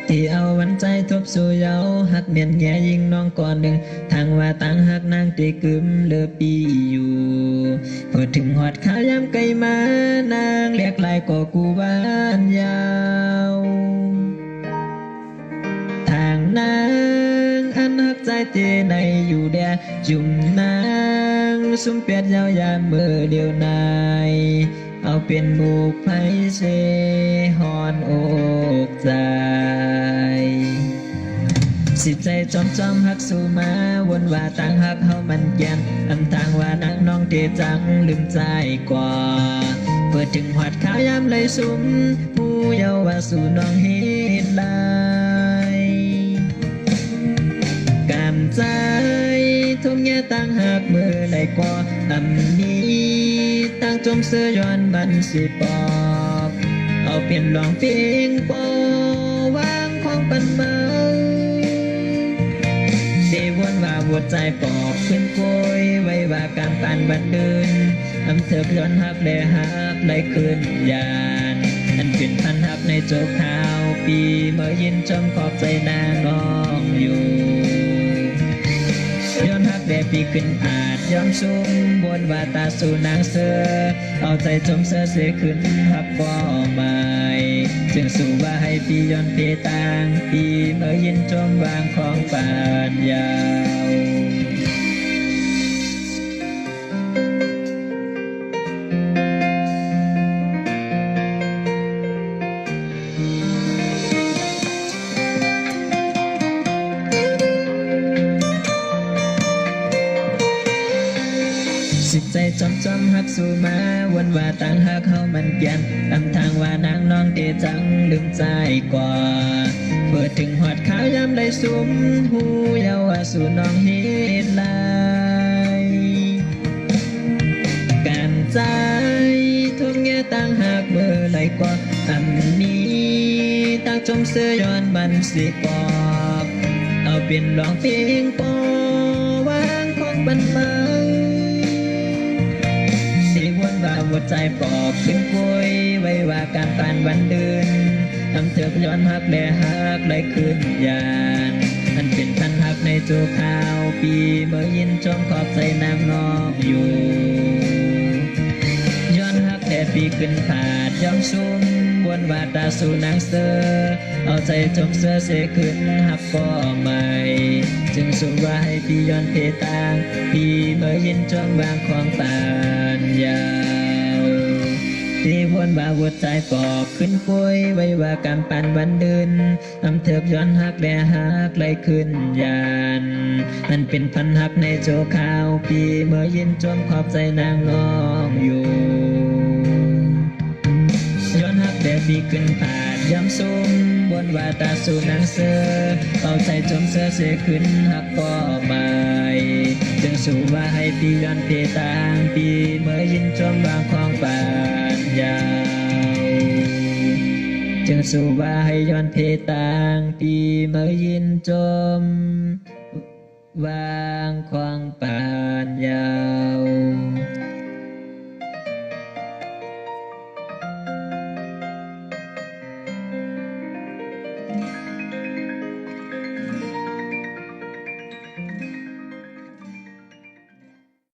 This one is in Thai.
ที่เอาวันใจทบสู่เยาหักเมียนแย่ยิงน้องก่อนหนึ่งทางว่าต่างหักนางตีกึมเลือปีอยู่พอถึงหอดขายามไกลมานางเรียกลายก่อกูบ้านยาวทางนางอันหักใจเตในอยู่แดจุ่มนางสุ่มเปียดยาวยามเมื่อเดียวนายเอาเป็นบุกไพเสหอนอกใจสิใจจอมหักสู่มาวนว่าต่างหักเฮามันแก่นอำทางว่านางน้องเตจังลืมใจกว่าเปิดถึงหอดขาวยามเลยสุมผู้เยาว่าสู่น้องเฮ็ดลายกำใจทุ่มแย่ต่างหักมือใดกว่าอำนี้ต่างจมเสื้อย้อนมันสิปอบเอาเปลี่ยนลองเพียงปอวางของปันเมาเดวนว่าหัวใจปอบขึ้นโกยไว้ว่าการปานบัดเดินอำเธอย้อนหักได้หักได้ขึ้นยานอันเป็นพันหักในโจกขาวปีเมื่อยินจมขอบใจนางน้องอยู่ย้อนหักได้ปีขึ้นอาจยอมซุ่มบนว่าตาสู่นางเสือเอาใจจมเสือเสียขึ้นหักบ่ไม่จึงสู่ว่าให้ปีย้อนเพต่างปีเมื่อยินจมวางของปานยาวสิใจจอมหักสู่มาวันว่าต่างหักเฮามันแก่นตำทางว่านางน้องเตจังลืมใจกว่าเปิดถึงหอดขาวยามได้สุมหูเยาว่าสู่น้องเฮ็ดลายการใจทุ่มแง่ต่างหักเมื่อไรกว่าอันนี้ต่างจมเสื้อย้อนมันสิปอบเอาเป็นลองเพียงปอวางของบันเมาว่าหัวใจปอบขึ้นป่วยไว้ว่าการปานวันเดินทำเธอย้อนหักได้หักได้ขึ้นยานมันเป็นพันหักในโจขาวปีเมื่อยินจมขอบใจนางนอกอยู่ย้อนหักแต่ปีขึ้นผาดยอมซุ่มบนว่าตาสู่นางเสือเอาใจจมเสือเสขึ้นหักก็ไม่จึงสู่ว่าให้ปีย้อนเพต่างปีเมื่อยินจมบางของปานยาวที่วนว่าหัวใจปอบขึ้นป่วยไว้ว่าการปันวันเดินอำเธอย้อนหักและหักไหลขึ้นยานนั่นเป็นพันหักในโจขาวปีเมื่อยินจมขอบใจนางน้องอยู่ย้อนหักแต่ปีขึ้นผาดย้ำซุ่มบนว่าตาสู่นางเสือเอาใจจมเสือเสียขึ้นหักก็ไม่จึงสู่ว่าให้ปีย้อนเพต่างปีเมื่อยินจมวางของปานยาวจึงสู่ว่าให้ย้อนเพต่างปีเมื่อยินจมวางของปานยาว